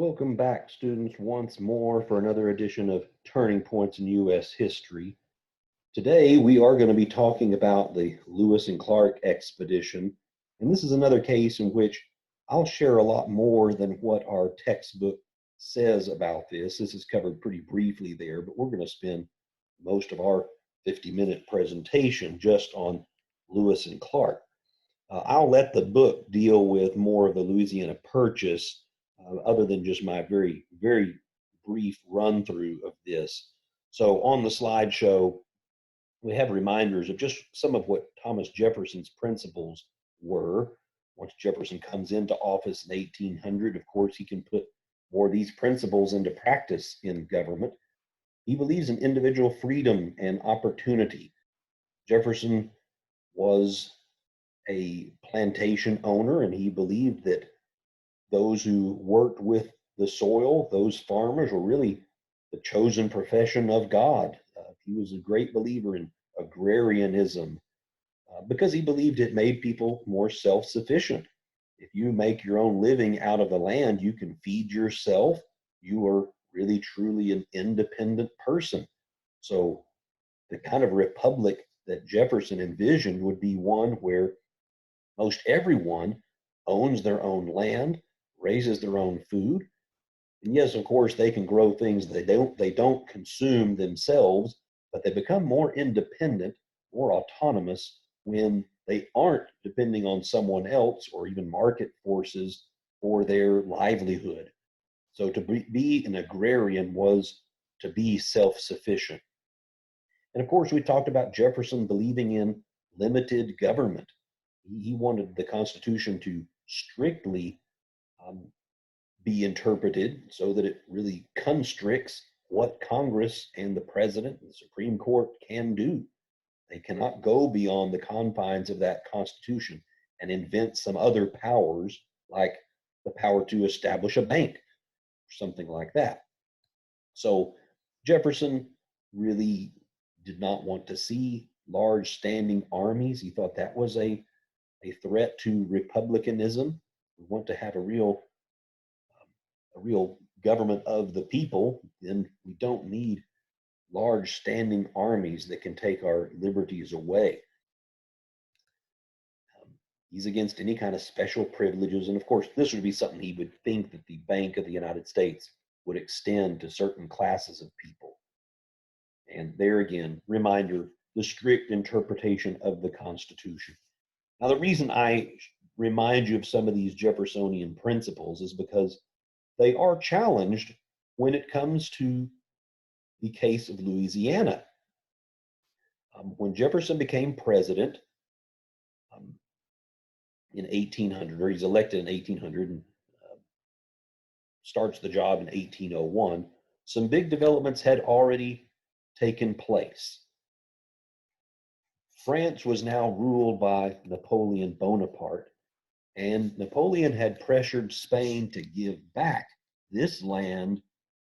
Welcome back, students, once more for another edition of Turning Points in U.S. History. Today, we are going to be talking about the Lewis and Clark expedition, and this is another case in which I'll share a lot more than what our textbook says about this. This is covered pretty briefly there, but we're going to spend most of our 50-minute presentation just on Lewis and Clark. I'll let the book deal with more of the Louisiana Purchase, other than just my very, very brief run through of this. So on the slideshow, we have reminders of just some of what Thomas Jefferson's principles were. Once Jefferson comes into office in 1800, of course, he can put more of these principles into practice in government. He believes in individual freedom and opportunity. Jefferson was a plantation owner, and he believed that those who worked with the soil, those farmers, were really the chosen profession of God. He was a great believer in agrarianism because he believed it made people more self sufficient. If you make your own living out of the land, you can feed yourself. You are really, truly an independent person. So, the kind of republic that Jefferson envisioned would be one where most everyone owns their own land, raises their own food, and yes, of course, they can grow things they don't consume themselves, but they become more independent, more autonomous when they aren't depending on someone else or even market forces for their livelihood. So to be an agrarian was to be self-sufficient. And of course, we talked about Jefferson believing in limited government. He wanted the Constitution to strictly um, be interpreted so that it really constricts what Congress and the President and the Supreme Court can do. They cannot go beyond the confines of that Constitution and invent some other powers like the power to establish a bank or something like that. So Jefferson really did not want to see large standing armies. He thought that was a threat to republicanism. We want to have a real government of the people, then we don't need large standing armies that can take our liberties away. He's against any kind of special privileges. And of course, this would be something he would think that the Bank of the United States would extend to certain classes of people. And there again, reminder, the strict interpretation of the Constitution. Now, the reason I remind you of some of these Jeffersonian principles is because they are challenged when it comes to the case of Louisiana. When Jefferson became president um, in 1800, or he's elected in 1800 and starts the job in 1801, some big developments had already taken place. France was now ruled by Napoleon Bonaparte, and Napoleon had pressured Spain to give back this land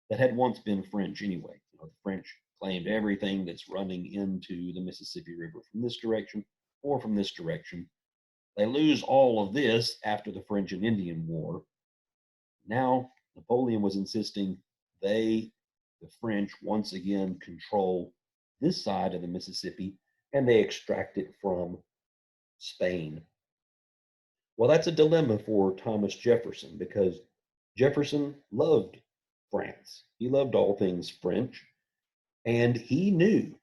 that had once been French anyway. The French claimed everything that's running into the Mississippi River from this direction or from this direction. They lose all of this after the French and Indian War. Now, Napoleon was insisting the French, once again control this side of the Mississippi and they extract it from Spain. Well, that's a dilemma for Thomas Jefferson because Jefferson loved France. He loved all things French, and he knew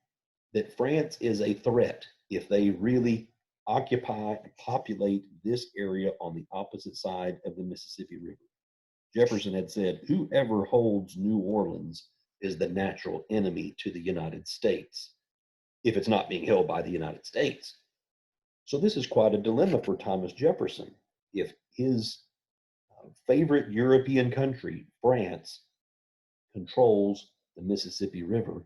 that France is a threat if they really occupy and populate this area on the opposite side of the Mississippi River. Jefferson had said, whoever holds New Orleans is the natural enemy to the United States if it's not being held by the United States. So this is quite a dilemma for Thomas Jefferson. If his favorite European country, France, controls the Mississippi River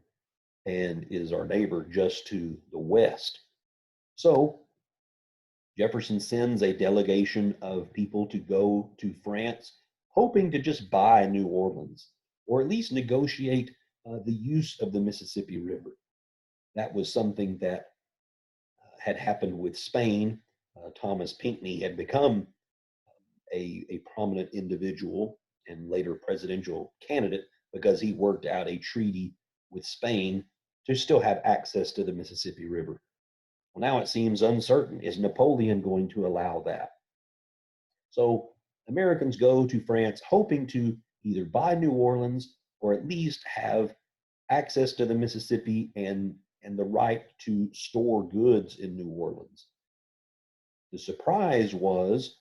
and is our neighbor just to the west. So Jefferson sends a delegation of people to go to France, hoping to just buy New Orleans or at least negotiate the use of the Mississippi River. That was something that had happened with Spain. Thomas Pinckney had become a prominent individual and later presidential candidate because he worked out a treaty with Spain to still have access to the Mississippi River. Well, now it seems uncertain. Is Napoleon going to allow that? So Americans go to France hoping to either buy New Orleans or at least have access to the Mississippi and the right to store goods in New Orleans. The surprise was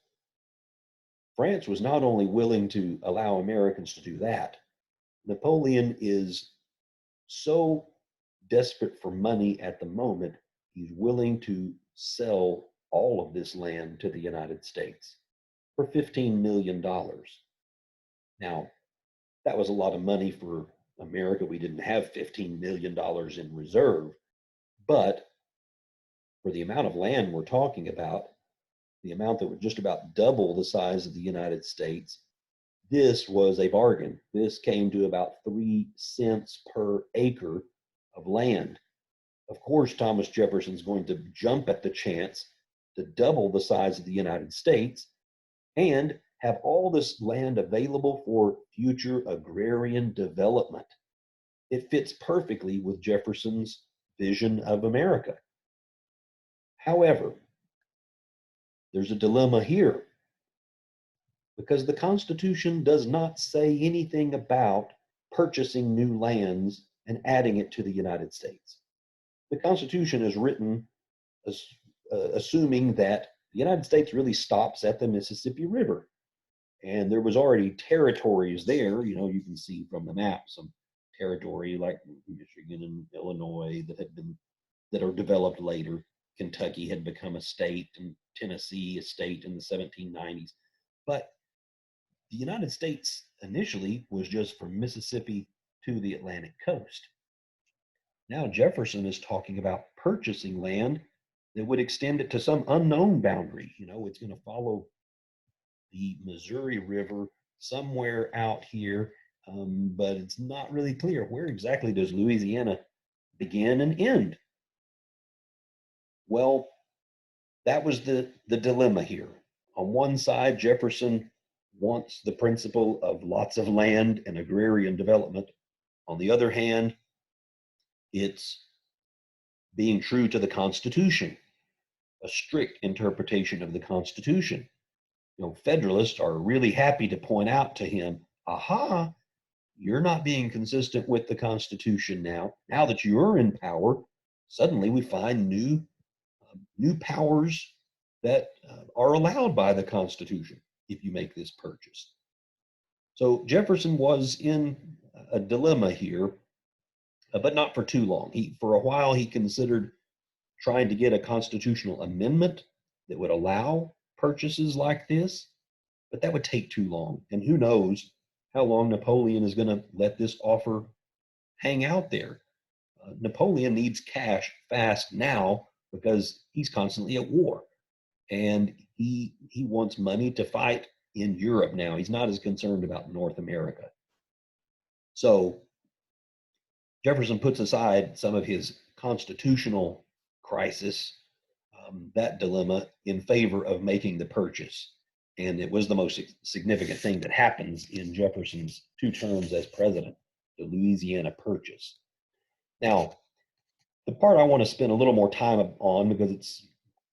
France was not only willing to allow Americans to do that, Napoleon is so desperate for money at the moment, he's willing to sell all of this land to the United States for $15 million. Now, that was a lot of money for America. We didn't have $15 million in reserve, but for the amount of land we're talking about, the amount that would just about double the size of the United States, this was a bargain. This came to about 3 cents per acre of land. Of course, Thomas Jefferson's going to jump at the chance to double the size of the United States and have all this land available for future agrarian development. It fits perfectly with Jefferson's vision of America. However, there's a dilemma here because the Constitution does not say anything about purchasing new lands and adding it to the United States. The Constitution is written assuming that the United States really stops at the Mississippi River. And there was already territories there, you can see from the map some territory like Michigan and Illinois that are developed later. Kentucky had become a state and Tennessee a state in the 1790s. But the United States initially was just from Mississippi to the Atlantic coast. Now Jefferson is talking about purchasing land that would extend it to some unknown boundary. It's going to follow the Missouri River somewhere out here, but it's not really clear where exactly does Louisiana begin and end. Well, that was the dilemma here. On one side, Jefferson wants the principle of lots of land and agrarian development. On the other hand, it's being true to the Constitution, a strict interpretation of the Constitution. Federalists are really happy to point out to him, aha, you're not being consistent with the Constitution now. Now that you're in power, suddenly we find new powers that are allowed by the Constitution if you make this purchase. So Jefferson was in a dilemma here, but not for too long. For a while, he considered trying to get a constitutional amendment that would allow purchases like this, but that would take too long. And who knows how long Napoleon is going to let this offer hang out there. Napoleon needs cash fast now because he's constantly at war. And he wants money to fight in Europe now. He's not as concerned about North America. So Jefferson puts aside some of his constitutional crisis, that dilemma, in favor of making the purchase. And it was the most significant thing that happens in Jefferson's 2 terms as president, the Louisiana Purchase. Now, the part I want to spend a little more time on, because it's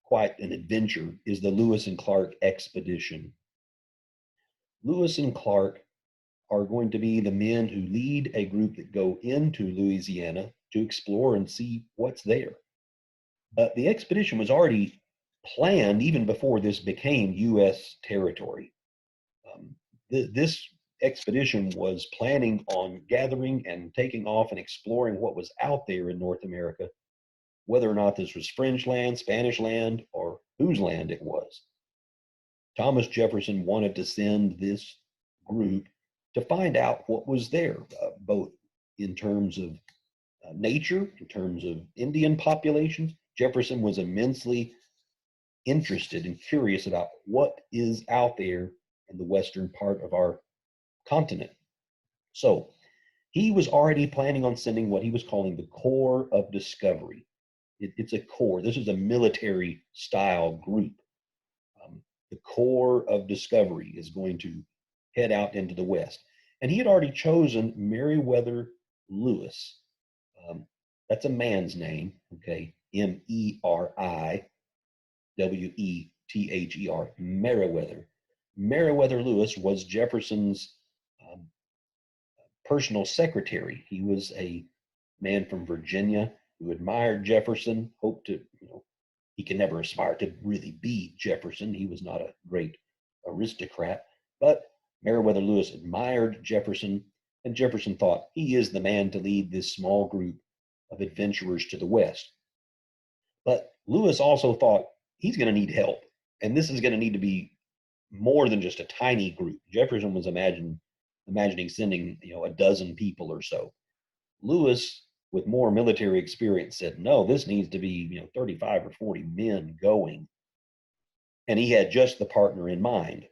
quite an adventure, is the Lewis and Clark expedition. Lewis and Clark are going to be the men who lead a group that go into Louisiana to explore and see what's there. The expedition was already planned even before this became U.S. territory. This expedition was planning on gathering and taking off and exploring what was out there in North America, whether or not this was French land, Spanish land, or whose land it was. Thomas Jefferson wanted to send this group to find out what was there, both in terms of nature, in terms of Indian populations. Jefferson was immensely interested and curious about what is out there in the western part of our continent. So he was already planning on sending what he was calling the Corps of Discovery. It's a corps. This is a military style group. The Corps of Discovery is going to head out into the west. And he had already chosen Meriwether Lewis. Um, that's a man's name, okay? Meriwether, Meriwether. Meriwether Lewis was Jefferson's um, personal secretary. He was a man from Virginia who admired Jefferson, hoped to, he can never aspire to really be Jefferson. He was not a great aristocrat, but Meriwether Lewis admired Jefferson, and Jefferson thought he is the man to lead this small group of adventurers to the west. But Lewis also thought he's going to need help, and this is going to need to be more than just a tiny group. Jefferson was imagining sending a dozen people or so. Lewis, with more military experience, said no, this needs to be 35 or 40 men going, and he had just the partner in mind.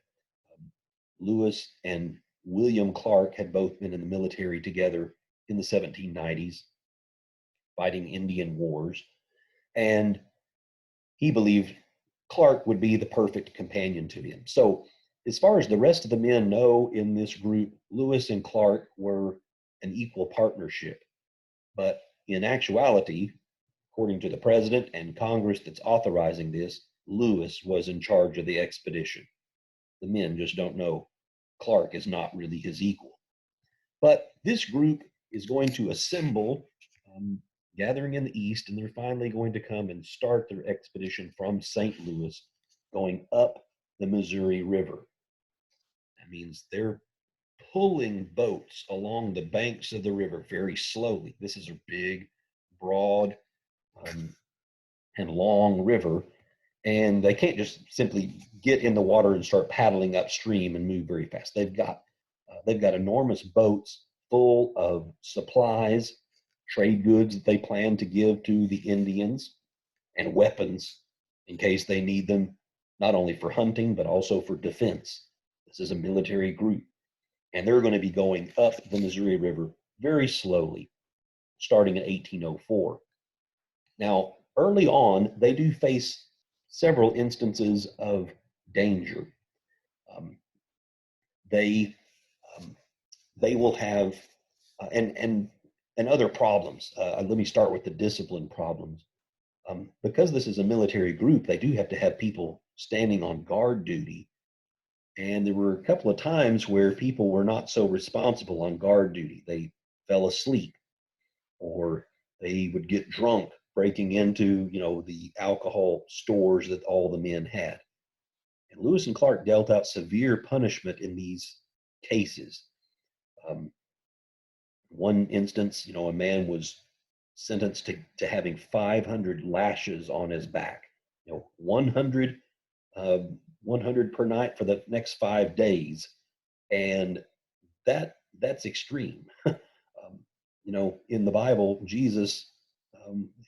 Lewis and William Clark had both been in the military together in the 1790s, fighting Indian wars, and he believed Clark would be the perfect companion to him. So, as far as the rest of the men know in this group, Lewis and Clark were an equal partnership. But in actuality, according to the president and Congress that's authorizing this, Lewis was in charge of the expedition. The men just don't know Clark is not really his equal. But this group is going to assemble, um, gathering in the east, and they're finally going to come and start their expedition from St. Louis, going up the Missouri River. That means they're pulling boats along the banks of the river very slowly. This is a big, broad, um, and long river, and they can't just simply get in the water and start paddling upstream and move very fast. They've got enormous boats full of supplies, trade goods that they plan to give to the Indians, and weapons in case they need them, not only for hunting but also for defense. This is a military group, and they're going to be going up the Missouri River very slowly, starting in 1804. Now, early on, they do face several instances of danger. Um, they um, they will have and other problems. Let me start with the discipline problems. Because this is a military group, they do have to have people standing on guard duty. And there were a couple of times where people were not so responsible on guard duty. They fell asleep, or they would get drunk breaking into the alcohol stores that all the men had. And Lewis and Clark dealt out severe punishment in these cases. um, One instance, a man was sentenced to having 500 lashes on his back, 100 uh, 100 per night for the next 5 days. And that's extreme. In the Bible, Jesus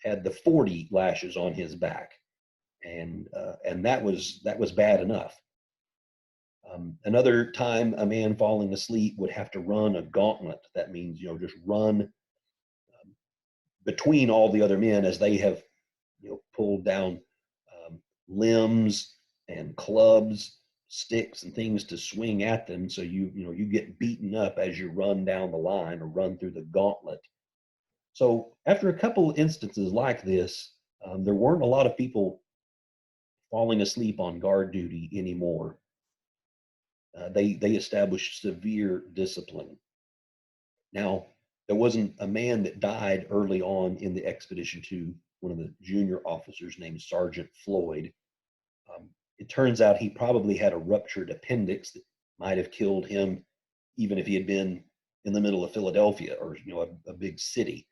had the 40 lashes on his back, and that was bad enough. Another time, a man falling asleep would have to run a gauntlet. That means just run between all the other men as they have pulled down limbs and clubs, sticks, and things to swing at them. So you get beaten up as you run down the line or run through the gauntlet. So after a couple instances like this, there weren't a lot of people falling asleep on guard duty anymore. They established severe discipline. Now, there wasn't a man that died early on in the expedition to one of the junior officers named Sergeant Floyd. It turns out he probably had a ruptured appendix that might have killed him, even if he had been in the middle of Philadelphia or a big city.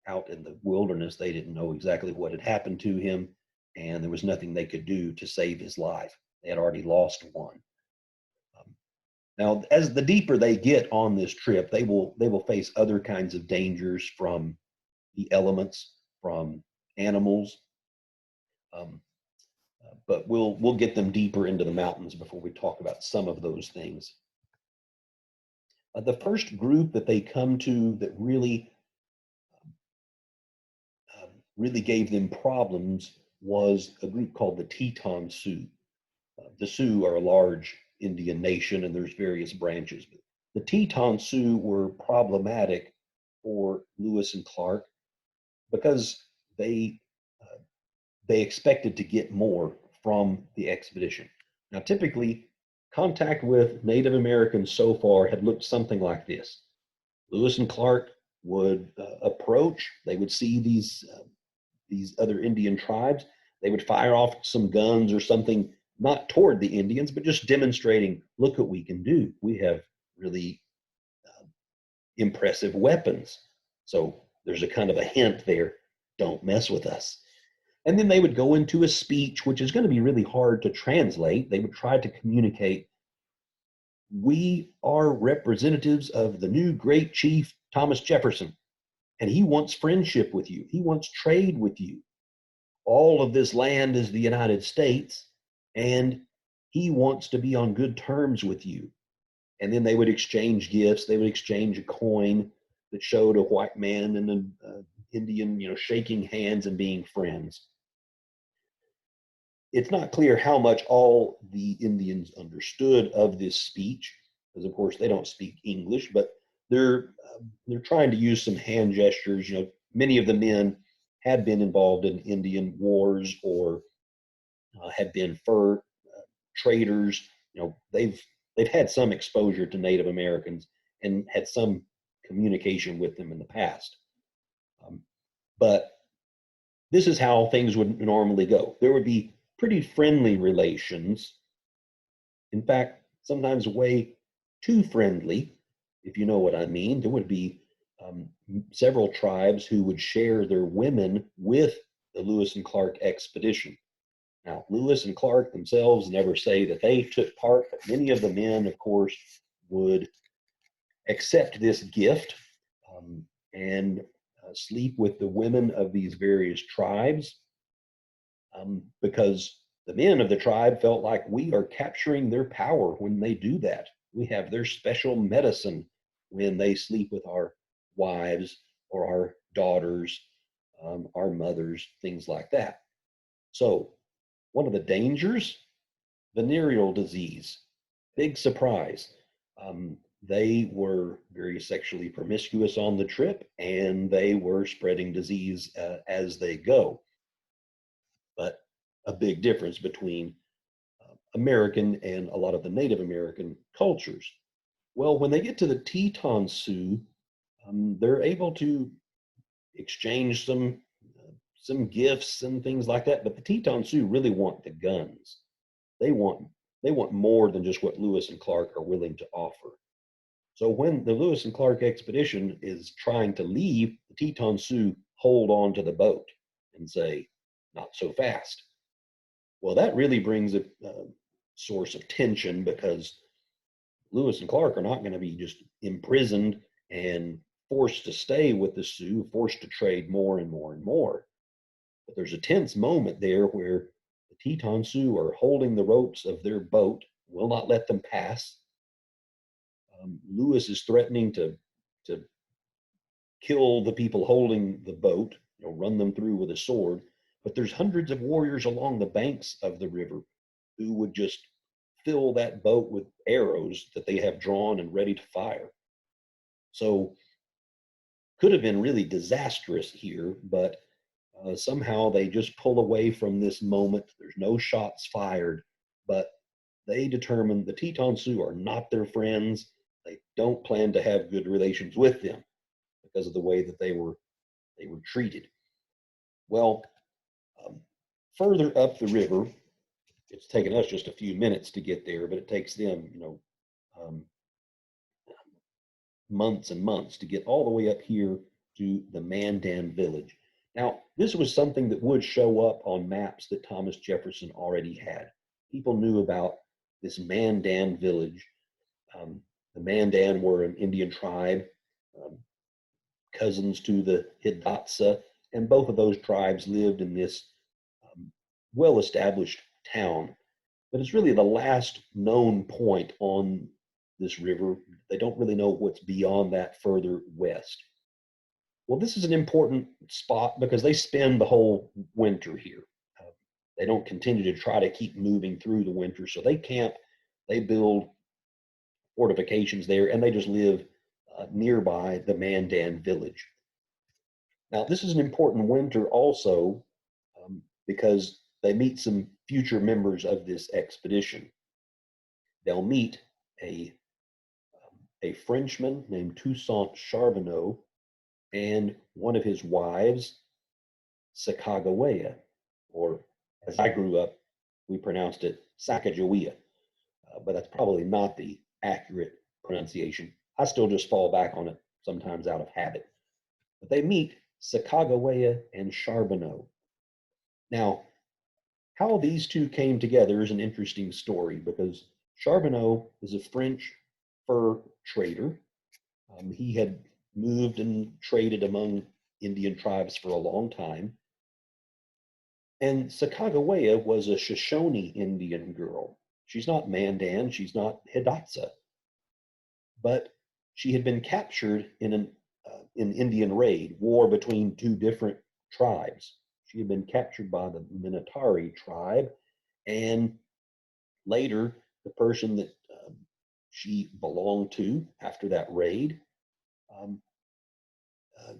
Out in the wilderness, they didn't know exactly what had happened to him, and there was nothing they could do to save his life. They had already lost one. Now, as the deeper they get on this trip, they will face other kinds of dangers from the elements, from animals. Um, but we'll get them deeper into the mountains before we talk about some of those things. The first group that they come to that really gave them problems was a group called the Teton Sioux. The Sioux are a large Indian nation, and there's various branches. But the Teton Sioux were problematic for Lewis and Clark because they uh, they expected to get more from the expedition. Now, typically, contact with Native Americans so far had looked something like this. Lewis and Clark would approach. They would see these other Indian tribes. They would fire off some guns or something, not toward the Indians, but just demonstrating, look what we can do. We have really uh, impressive weapons. So there's a kind of a hint there, don't mess with us. And then they would go into a speech, which is going to be really hard to translate. They would try to communicate, we are representatives of the new great chief, Thomas Jefferson, and he wants friendship with you. He wants trade with you. All of this land is the United States, and he wants to be on good terms with you. And then they would exchange gifts. They would exchange a coin that showed a white man and an Indian, shaking hands and being friends. It's not clear how much all the Indians understood of this speech, because of course they don't speak English, but they're trying to use some hand gestures. Many of the men had been involved in Indian wars or had been fur traders. They've had some exposure to Native Americans and had some communication with them in the past. But this is how things would normally go. There would be pretty friendly relations. In fact, sometimes way too friendly, if you know what I mean. There would be several tribes who would share their women with the Lewis and Clark expedition. Now, Lewis and Clark themselves never say that they took part, but many of the men, of course, would accept this gift and sleep with the women of these various tribes because the men of the tribe felt like we are capturing their power when they do that. We have their special medicine when they sleep with our wives or our daughters, our mothers, things like that. So, one of the dangers, venereal disease, big surprise. They were very sexually promiscuous on the trip and they were spreading disease as they go. But a big difference between American and a lot of the Native American cultures. Well, when they get to the Teton Sioux, they're able to exchange some gifts and things like that. But the Teton Sioux really want the guns. They want they want more than just what Lewis and Clark are willing to offer. So when the Lewis and Clark expedition is trying to leave, the Teton Sioux hold on to the boat and say, "Not so fast." Well, that really brings a source of tension because Lewis and Clark are not going to be just imprisoned and forced to stay with the Sioux, forced to trade more and more and more. But there's a tense moment there where the Teton Sioux are holding the ropes of their boat, will not let them pass. Lewis is threatening to kill the people holding the boat, run them through with a sword. But there's hundreds of warriors along the banks of the river who would just fill that boat with arrows that they have drawn and ready to fire. So could have been really disastrous here, but somehow they just pull away from this moment. There's no shots fired, but they determine the Teton Sioux are not their friends. They don't plan to have good relations with them because of the way that they were treated. Well, um, further up the river, it's taken us just a few minutes to get there, but it takes them, um, months and months to get all the way up here to the Mandan village. Now, this was something that would show up on maps that Thomas Jefferson already had. People knew about this Mandan village. Um, the Mandan were an Indian tribe, um, cousins to the Hidatsa, and both of those tribes lived in this well established town. But it's really the last known point on this river. They don't really know what's beyond that further west. Well, this is an important spot because they spend the whole winter here. They don't continue to try to keep moving through the winter, so they camp They build fortifications there, and they just live nearby the Mandan village. Now, this is an important winter also because they meet some future members of this expedition. They'll meet a, a Frenchman named Toussaint Charbonneau and one of his wives, Sacagawea, or as I grew up, we pronounced it Sacagawea, but that's probably not the accurate pronunciation. I still just fall back on it sometimes out of habit. But they meet Sacagawea and Charbonneau. Now, how these two came together is an interesting story because Charbonneau is a French fur trader. He had moved and traded among Indian tribes for a long time. And Sacagawea was a Shoshone Indian girl. She's not Mandan, she's not Hidatsa, but she had been captured in an Indian raid, war between two different tribes. She had been captured by the Minatari tribe, and later the person that she belonged to after that raid, um, uh,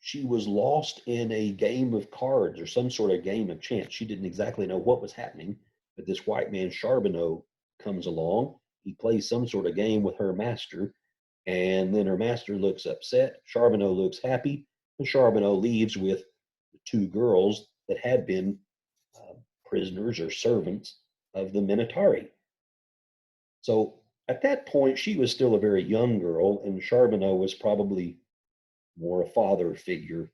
she was lost in a game of cards or some sort of game of chance. She didn't exactly know what was happening, but this white man Charbonneau comes along. He plays some sort of game with her master, and then her master looks upset. Charbonneau looks happy, and Charbonneau leaves with the two girls that had been uh, prisoners or servants of the Minatari. So at that point, she was still a very young girl, and Charbonneau was probably more a father figure,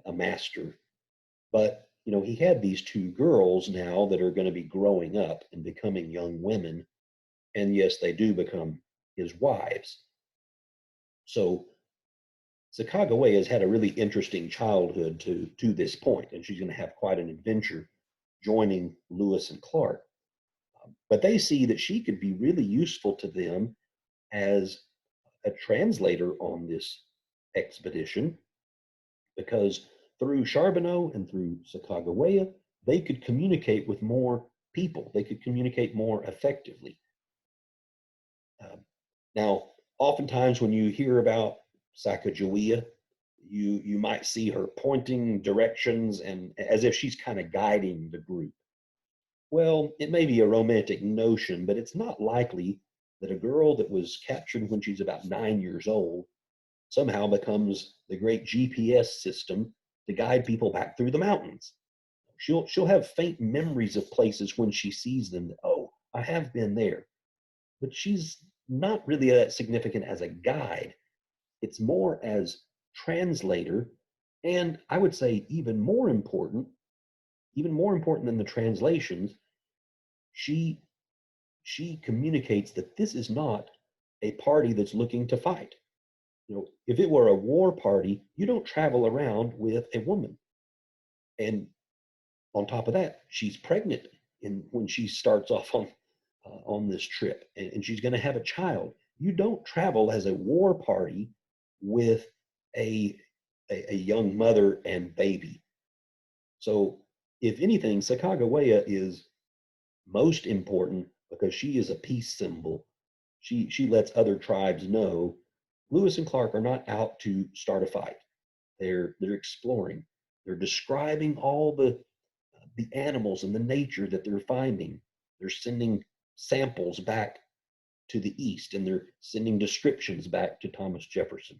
a master. But he had these two girls now that are going to be growing up and becoming young women, and yes, they do become his wives. So Sacagawea has had a really interesting childhood to this point, and she's going to have quite an adventure joining Lewis and Clark. But they see that she could be really useful to them as a translator on this expedition because through Charbonneau and through Sacagawea, they could communicate with more people. They could communicate more effectively. Uh, Now, oftentimes when you hear about Sacagawea, you might see her pointing directions and as if she's kind of guiding the group. Well, it may be a romantic notion, but it's not likely that a girl that was captured when she's about 9 years old somehow becomes the great GPS system to guide people back through the mountains. She'll have faint memories of places when she sees them that, oh, I have been there. But she's not really that significant as a guide. It's more as translator, and I would say even more important than the translations, she she communicates that this is not a party that's looking to fight. If it were a war party, you don't travel around with a woman. And on top of that, she's pregnant when she starts off on this trip, and she's going to have a child. You don't travel as a war party with a, a young mother and baby. So, if anything, Sacagawea is most important because she is a peace symbol. She lets other tribes know Lewis and Clark are not out to start a fight. They're exploring. They're describing all the animals and the nature that they're finding. They're sending samples back to the east, and they're sending descriptions back to Thomas Jefferson.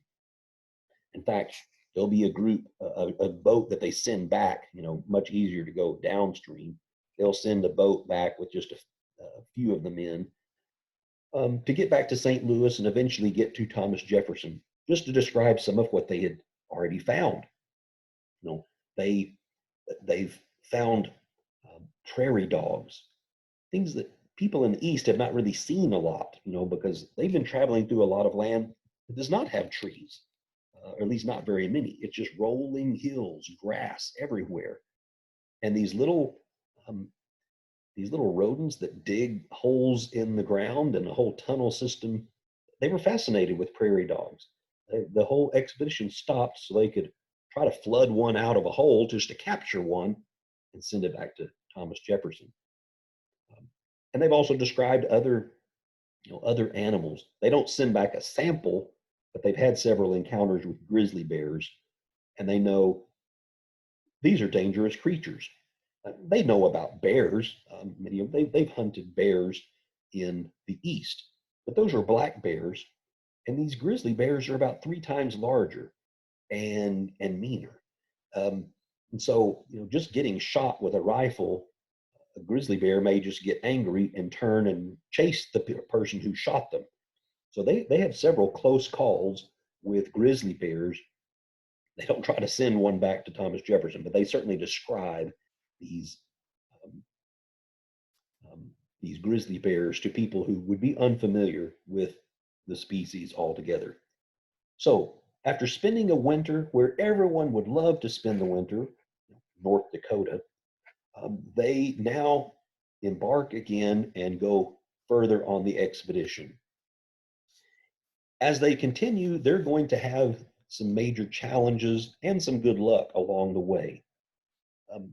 In fact, there'll be a boat that they send back. Much easier to go downstream. They'll send a boat back with just a few of the men to get back to St. Louis and eventually get to Thomas Jefferson, just to describe some of what they had already found. You know, they they've found prairie dogs, things that people in the East have not really seen a lot, because they've been traveling through a lot of land that does not have trees, or at least not very many. It's just rolling hills, grass everywhere, and um, these little rodents that dig holes in the ground and a whole tunnel system. They were fascinated with prairie dogs. The whole expedition stopped so they could try to flood one out of a hole just to capture one and send it back to Thomas Jefferson. Um, And they've also described other, other animals. They don't send back a sample, but they've had several encounters with grizzly bears, and they know these are dangerous creatures. They know about bears. They've hunted bears in the east, but those are black bears, and these grizzly bears are about 3 times larger and meaner. Um, and so, just getting shot with a rifle, a grizzly bear may just get angry and turn and chase the person who shot them. So they have several close calls with grizzly bears. They don't try to send one back to Thomas Jefferson, but they certainly describe these um, these grizzly bears to people who would be unfamiliar with the species altogether. So, after spending a winter where everyone would love to spend the winter, North Dakota, they now embark again and go further on the expedition. As they continue, they're going to have some major challenges and some good luck along the way.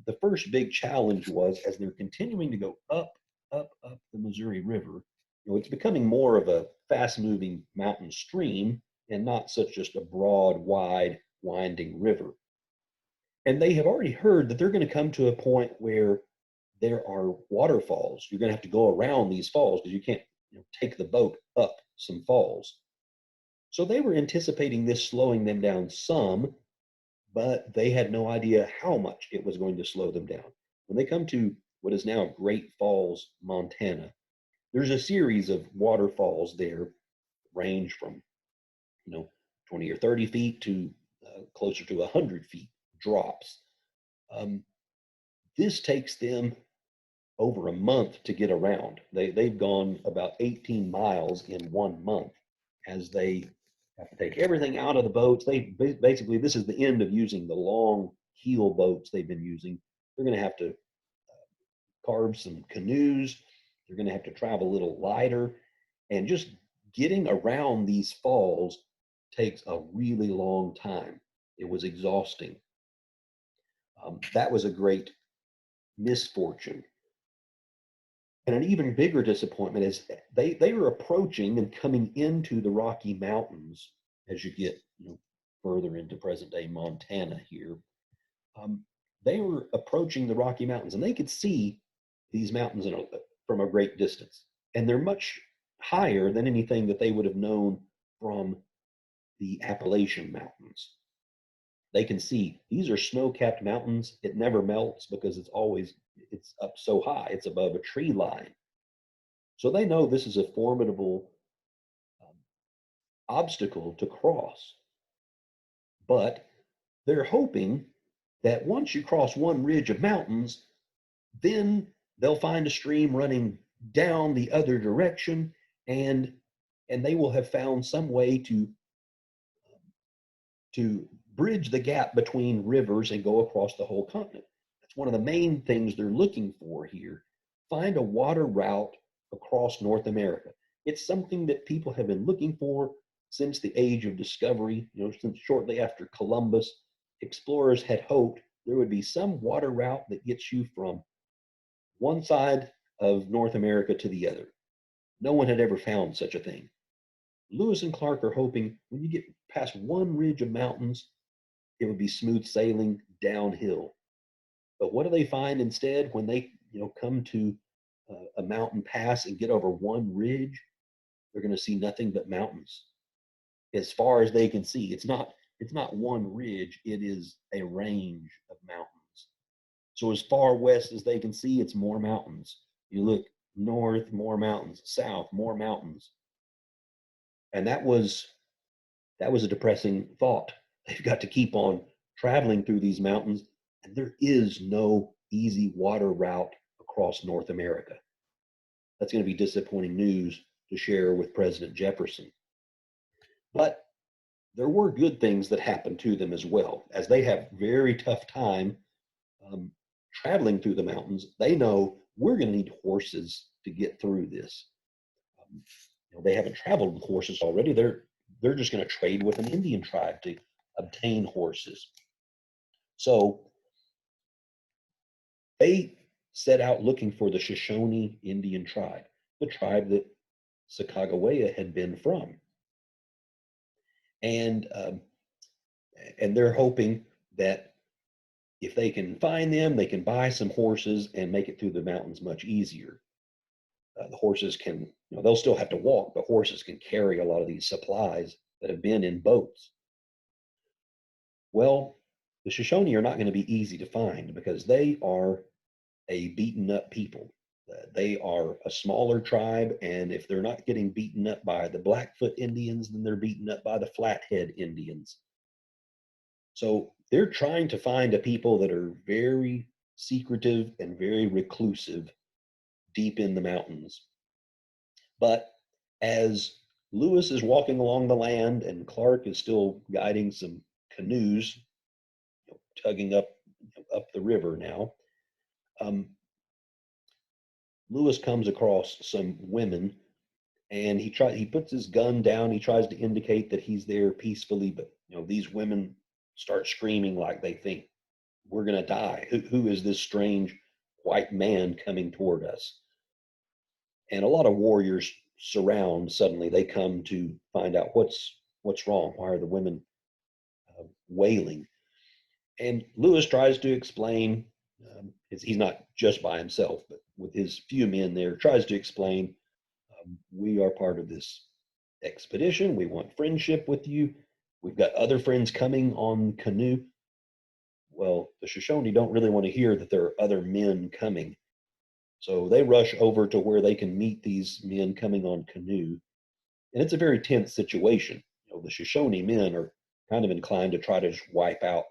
The first big challenge was as they're continuing to go up the Missouri River, it's becoming more of a fast moving mountain stream and not such just a broad, wide, winding river. And they have already heard that they're going to come to a point where there are waterfalls. You're going to have to go around these falls because you can't take the boat up some falls. So they were anticipating this slowing them down some, but they had no idea how much it was going to slow them down. When they come to what is now Great Falls, Montana, there's a series of waterfalls there, range from 20 or 30 feet to closer to 100 feet drops. Um, this takes them over a month to get around. They've gone about 18 miles in 1 month as they have to take everything out of the boats. They basically, this is the end of using the long keel boats they've been using. They're going to have to carve some canoes. They're going to have to travel a little lighter, and just getting around these falls takes a really long time. It was exhausting. That was a great misfortune. And an even bigger disappointment is they are approaching and coming into the Rocky Mountains as you get further into present day Montana here. Um, they were approaching the Rocky Mountains, and they could see these mountains from a great distance, and they're much higher than anything that they would have known from the Appalachian Mountains. They can see these are snow-capped mountains. It never melts because it's up so high. It's above a tree line. So they know this is a formidable um, obstacle to cross. But they're hoping that once you cross one ridge of mountains, then they'll find a stream running down the other direction, and they will have found some way to bridge the gap between rivers and go across the whole continent. That's one of the main things they're looking for here. Find a water route across North America. It's something that people have been looking for since the age of discovery, since shortly after Columbus, explorers had hoped there would be some water route that gets you from one side of North America to the other. No one had ever found such a thing. Lewis and Clark are hoping when you get past one ridge of mountains, it would be smooth sailing downhill. But what do they find instead when they, come to a mountain pass and get over one ridge? They're going to see nothing but mountains as far as they can see. It's not one ridge, it is a range of mountains. So as far west as they can see, it's more mountains. You look north, more mountains, south, more mountains. And that was a depressing thought. They've got to keep on traveling through these mountains, and there is no easy water route across North America. That's going to be disappointing news to share with President Jefferson. But there were good things that happened to them as well. As they have very tough time um, traveling through the mountains, they know we're going to need horses to get through this. Um, they haven't traveled with horses already. They're just going to trade with an Indian tribe to obtain horses. So they set out looking for the Shoshone Indian tribe, the tribe that Sacagawea had been from. And and they're hoping that if they can find them, they can buy some horses and make it through the mountains much easier. The horses can, they'll still have to walk, but horses can carry a lot of these supplies that have been in boats. Well, the Shoshone are not going to be easy to find because they are a beaten up people. They are a smaller tribe, and if they're not getting beaten up by the Blackfoot Indians, then they're beaten up by the Flathead Indians. So they're trying to find a people that are very secretive and very reclusive deep in the mountains. But as Lewis is walking along the land and Clark is still guiding some canoes, tugging up the river now, Lewis comes across some women, and he puts his gun down. He tries to indicate that he's there peacefully, but these women start screaming like they think we're going to die. Who is this strange white man coming toward us? And a lot of warriors surround. Suddenly they come to find out what's wrong. Why are the women wailing? And Lewis tries to explain. He's not just by himself, but with his few men there, tries to explain, we are part of this expedition. We want friendship with you. We've got other friends coming on canoe. Well, the Shoshone don't really want to hear that there are other men coming. So they rush over to where they can meet these men coming on canoe. And it's a very tense situation. The Shoshone men are kind of inclined to try to just wipe out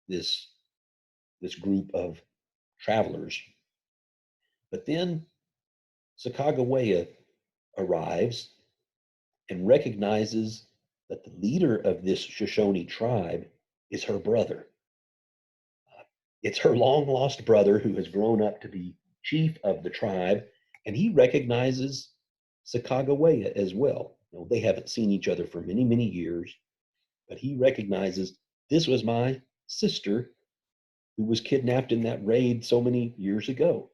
this group of travelers. But then Sacagawea arrives and recognizes that the leader of this Shoshone tribe is her brother. It's her long lost brother who has grown up to be chief of the tribe, and he recognizes Sacagawea as well. They haven't seen each other for many, many years, but he recognizes this was my sister who was kidnapped in that raid so many years ago.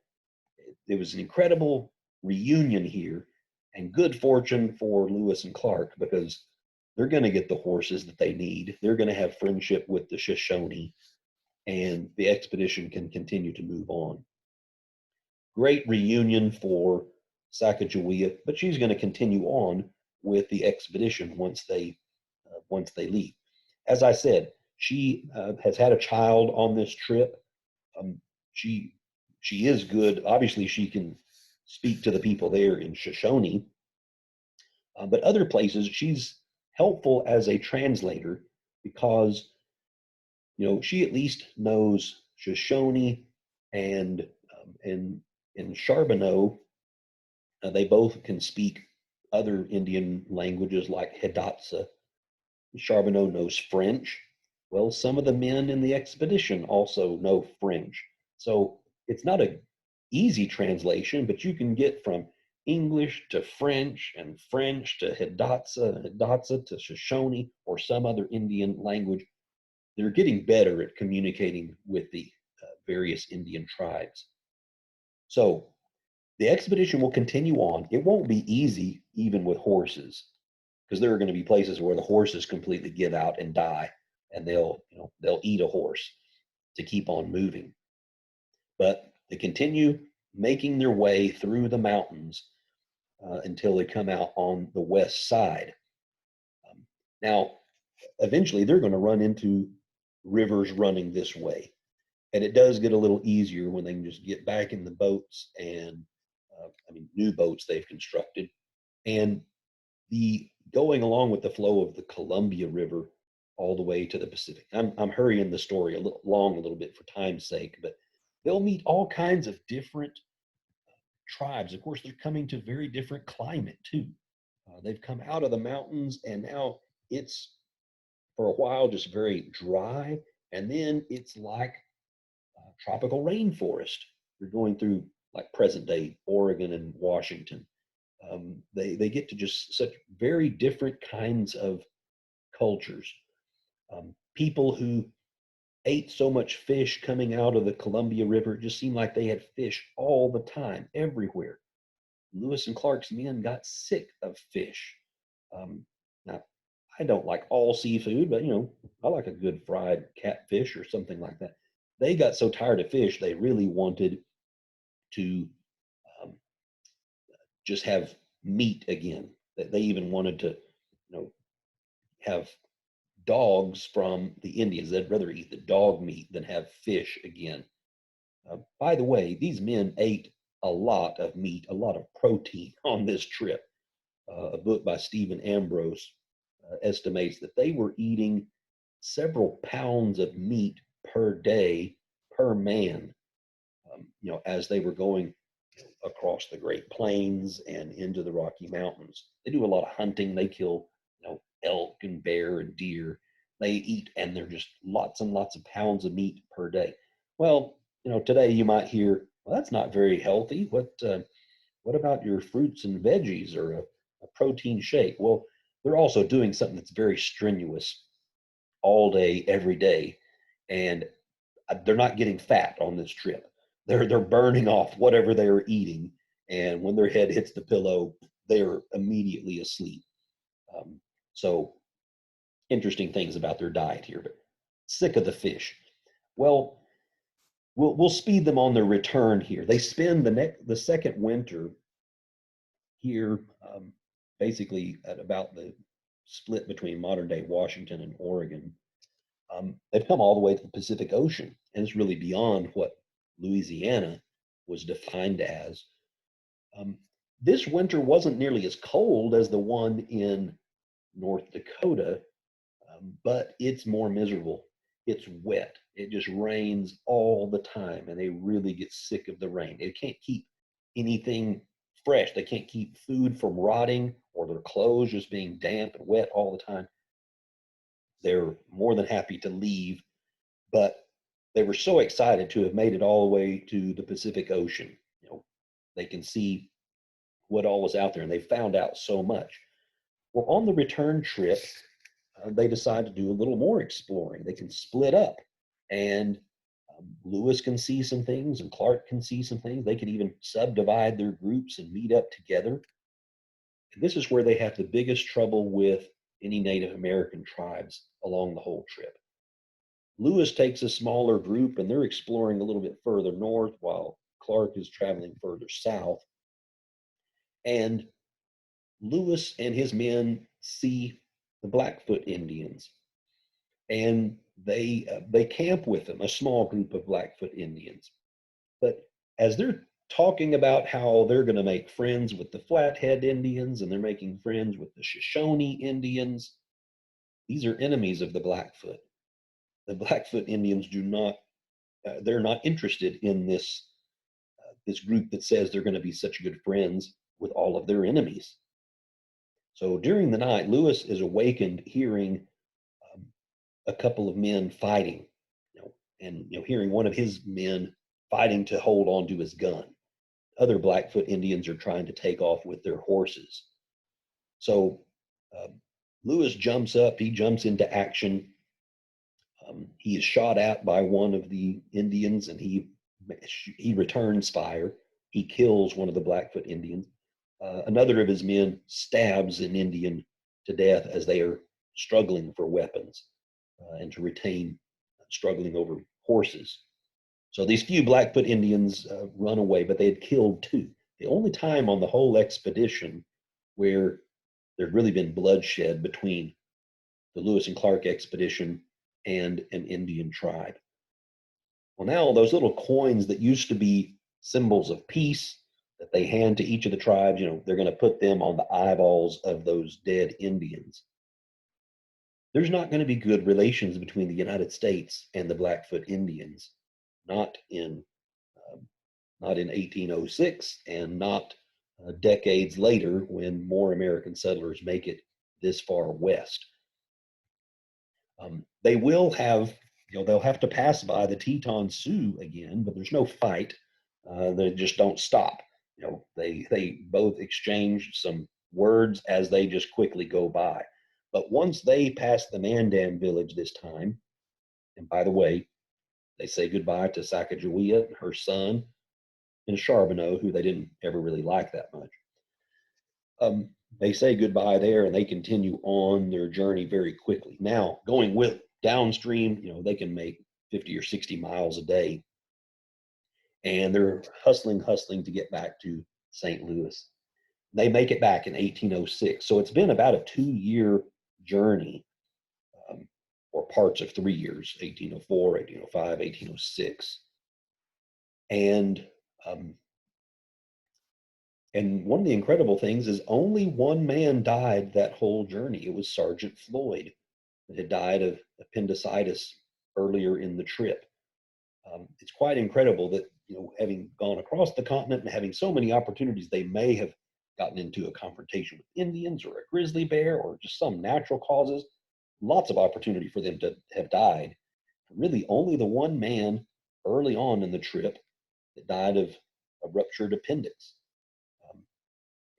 It was an incredible reunion here, and good fortune for Lewis and Clark because they're going to get the horses that they need. They're going to have friendship with the Shoshone, and the expedition can continue to move on. Great reunion for Sacagawea, but she's going to continue on with the expedition once they leave. As I said, she has had a child on this trip. Um, she is good. Obviously, she can speak to the people there in Shoshone, but other places she's helpful as a translator because she at least knows Shoshone and in Charbonneau, they both can speak other Indian languages like Hidatsa. Charbonneau knows French. Well, some of the men in the expedition also know French. So it's not an easy translation, but you can get from English to French and French to Hidatsa, Hidatsa to Shoshone or some other Indian language. They're getting better at communicating with the various Indian tribes. So the expedition will continue on. It won't be easy, even with horses, because there are going to be places where the horses completely give out and die, and they'll eat a horse to keep on moving. But they continue making their way through the mountains until they come out on the west side. Now, eventually, they're going to run into rivers running this way, and it does get a little easier when they can just get back in the boats and new boats they've constructed, and the going along with the flow of the Columbia River all the way to the Pacific. I'm hurrying the story a little bit for time's sake, but they'll meet all kinds of different tribes. Of course, they're coming to very different climate too. They've come out of the mountains, and now it's for a while just very dry, and then it's like tropical rainforest. You're going through like present day Oregon and Washington. They get to just such very different kinds of cultures. People who ate so much fish coming out of the Columbia River. It just seemed like they had fish all the time, everywhere. Lewis and Clark's men got sick of fish. Now, I don't like all seafood, but I like a good fried catfish or something like that. They got so tired of fish, they really wanted to um, just have meat again. That they even wanted to, have dogs from the Indians. They'd rather eat the dog meat than have fish again. By the way, these men ate a lot of meat, a lot of protein on this trip. A book by Stephen Ambrose estimates that they were eating several pounds of meat per day per man, as they were going across the Great Plains and into the Rocky Mountains. They do a lot of hunting. They kill, elk and bear and deer. They eat, and they're just lots and lots of pounds of meat per day. Well, today you might hear, well, that's not very healthy. What about your fruits and veggies or a protein shake? Well, they're also doing something that's very strenuous all day, every day, and they're not getting fat on this trip. They're burning off whatever they are eating, and when their head hits the pillow, they're immediately asleep. Um, so interesting things about their diet here, but sick of the fish. Well, we'll speed them on their return here. They spend the second winter here, basically at about the split between modern day Washington and Oregon. They've come all the way to the Pacific Ocean, and it's really beyond what Louisiana was defined as. Um, this winter wasn't nearly as cold as the one in North Dakota, but it's more miserable. It's wet. It just rains all the time, and they really get sick of the rain. They can't keep anything fresh. They can't keep food from rotting or their clothes just being damp and wet all the time. They're more than happy to leave, but they were so excited to have made it all the way to the Pacific Ocean. They can see what all was out there, and they found out so much. Well, on the return trip, they decide to do a little more exploring. They can split up, and Lewis can see some things, and Clark can see some things. They can even subdivide their groups and meet up together. And this is where they have the biggest trouble with any Native American tribes along the whole trip. Lewis takes a smaller group, and they're exploring a little bit further north while Clark is traveling further south. And Lewis and his men see the Blackfoot Indians, and they camp with them, a small group of Blackfoot Indians. But as they're talking about how they're going to make friends with the Flathead Indians and they're making friends with the Shoshone Indians, these are enemies of the Blackfoot. The Blackfoot Indians do not, they're not interested in this group that says they're going to be such good friends with all of their enemies. So during the night, Lewis is awakened hearing um, a couple of men fighting, and hearing one of his men fighting to hold on to his gun. Other Blackfoot Indians are trying to take off with their horses. So um, Lewis jumps up. He jumps into action. He is shot at by one of the Indians, and he returns fire. He kills one of the Blackfoot Indians. Another of his men stabs an Indian to death as they are struggling for weapons and to retain struggling over horses. So these few Blackfoot Indians run away, but they had killed two. The only time on the whole expedition where there'd really been bloodshed between the Lewis and Clark expedition and an Indian tribe. Well, now those little coins that used to be symbols of peace that they hand to each of the tribes, they're going to put them on the eyeballs of those dead Indians. There's not going to be good relations between the United States and the Blackfoot Indians, not in um, not in 1806, and not decades later when more American settlers make it this far west. They will have, they'll have to pass by the Teton Sioux again, but there's no fight. They just don't stop. They both exchange some words as they just quickly go by. But once they pass the Mandan village this time, and by the way, They say goodbye to Sacagawea, her son, and Charbonneau, who they didn't ever really like that much. They say goodbye there, and they continue on their journey very quickly. Now, going with downstream, they can make 50 or 60 miles a day, and they're hustling to get back to St. Louis. They make it back in 1806. So it's been about a 2-year journey, or parts of 3 years, 1804, 1805, 1806. And um, and one of the incredible things is only one man died that whole journey. It was Sergeant Floyd that had died of appendicitis earlier in the trip. It's quite incredible that, having gone across the continent and having so many opportunities, they may have gotten into a confrontation with Indians or a grizzly bear or just some natural causes. Lots of opportunity for them to have died. Really, only the one man early on in the trip that died of a ruptured appendix.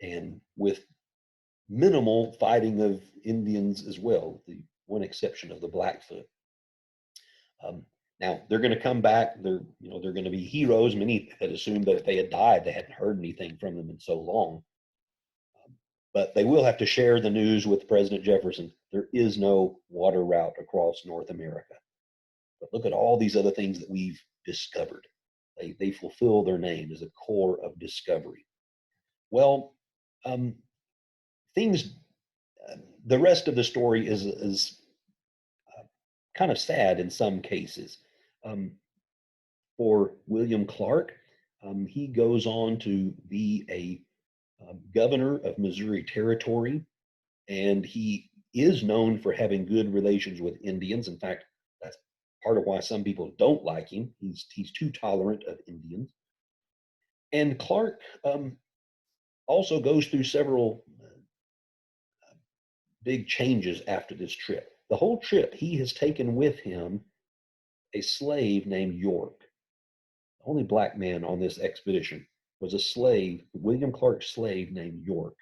And with minimal fighting of Indians as well, the one exception of the Blackfoot. Um, Now they're going to come back. They're going to be heroes. Many had assumed that if they had died, they hadn't heard anything from them in so long. But they will have to share the news with President Jefferson. There is no water route across North America. But look at all these other things that we've discovered. They fulfill their name as a core of discovery. Well, um, things. The rest of the story is kind of sad in some cases. Um, for William Clark, he goes on to be a governor of Missouri Territory, and he is known for having good relations with Indians. In fact, that's part of why some people don't like him. He's too tolerant of Indians. And Clark also goes through several big changes after this trip. The whole trip, he has taken with him a slave named York. The only black man on this expedition was a slave, William Clark's slave named York.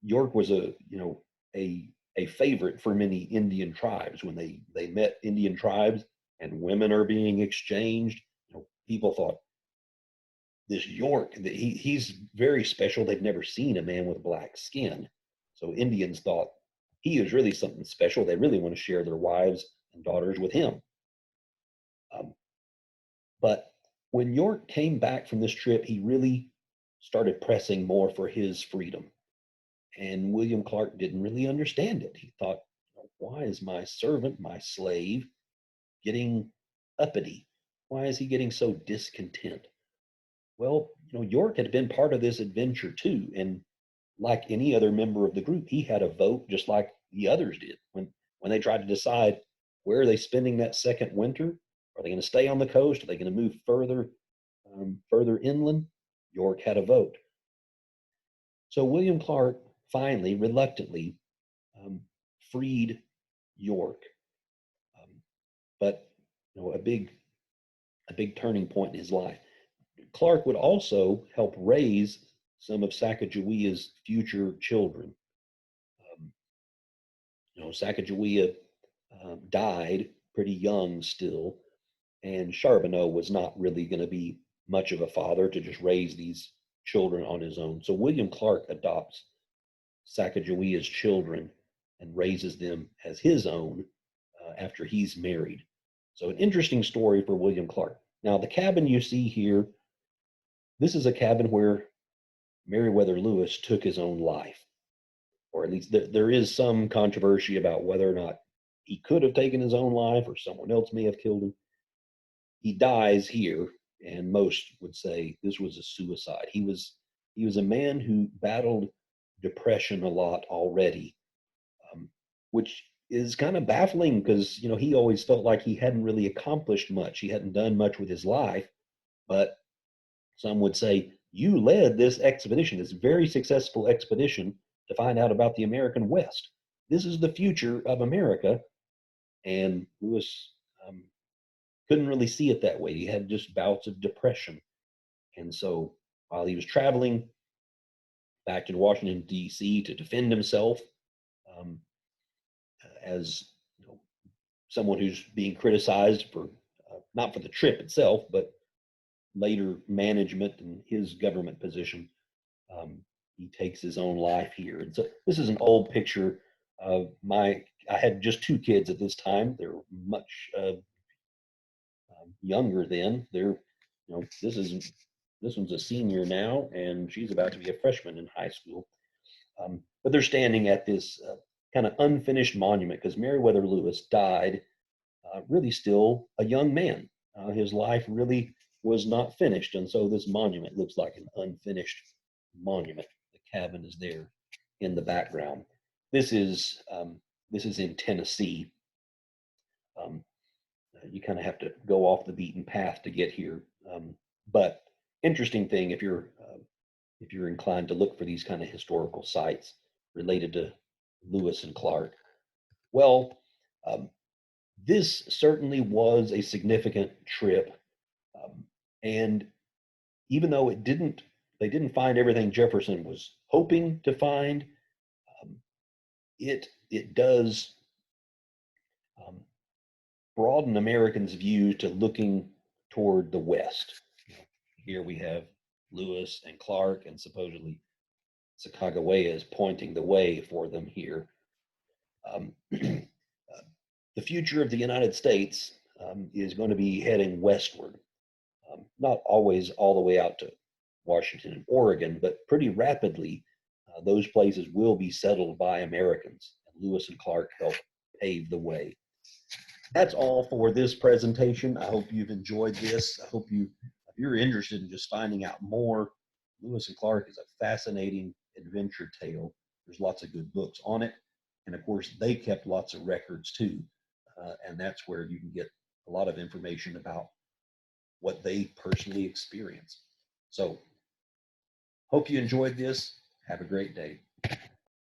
York was a favorite for many Indian tribes. When they met Indian tribes and women are being exchanged, people thought this York, he's very special. They've never seen a man with black skin. So Indians thought he is really something special. They really want to share their wives and daughters with him. But when York came back from this trip, he really started pressing more for his freedom. And William Clark didn't really understand it. He thought, why is my servant, my slave, getting uppity? Why is he getting so discontent? Well, York had been part of this adventure too. And like any other member of the group, he had a vote just like the others did. When they tried to decide where are they spending that second winter, are they going to stay on the coast? Are they going to move further inland? York had a vote. So William Clark finally, reluctantly, freed York. But a big turning point in his life. Clark would also help raise some of Sacagawea's future children. Sacagawea died pretty young still, and Charbonneau was not really going to be much of a father to just raise these children on his own. So William Clark adopts Sacagawea's children and raises them as his own after he's married. So an interesting story for William Clark. Now the cabin you see here, this is a cabin where Meriwether Lewis took his own life, or at least there is some controversy about whether or not he could have taken his own life or someone else may have killed him. He dies here, and most would say this was a suicide. He was a man who battled depression a lot already, which is kind of baffling because he always felt like he hadn't really accomplished much. He hadn't done much with his life, but some would say you led this expedition, this very successful expedition to find out about the American West. This is the future of America, and Lewis couldn't really see it that way. He had just bouts of depression. And so while he was traveling back to Washington, D.C. to defend himself um, as someone who's being criticized for not for the trip itself, but later management and his government position. Um, he takes his own life here. And so this is an old picture of my. I had just two kids at this time. They're much younger then. This one's a senior now, and she's about to be a freshman in high school. But they're standing at this kind of unfinished monument because Meriwether Lewis died really still a young man. His life really was not finished, and so this monument looks like an unfinished monument. The cabin is there in the background. This is in Tennessee. Um, you kind of have to go off the beaten path to get here. But interesting thing, if you're inclined to look for these kind of historical sites related to Lewis and Clark, well, um, this certainly was a significant trip. Um, and even though they didn't find everything Jefferson was hoping to find, um, it does um, broaden Americans' view to looking toward the West. Here we have Lewis and Clark, and supposedly Sacagawea is pointing the way for them here. The future of the United States is going to be heading westward, not always all the way out to Washington and Oregon, but pretty rapidly, those places will be settled by Americans. And Lewis and Clark helped pave the way. That's all for this presentation. I hope you've enjoyed this. I hope if you're interested in just finding out more, Lewis and Clark is a fascinating adventure tale. There's lots of good books on it. And of course, they kept lots of records too. And that's where you can get a lot of information about what they personally experienced. So, hope you enjoyed this. Have a great day.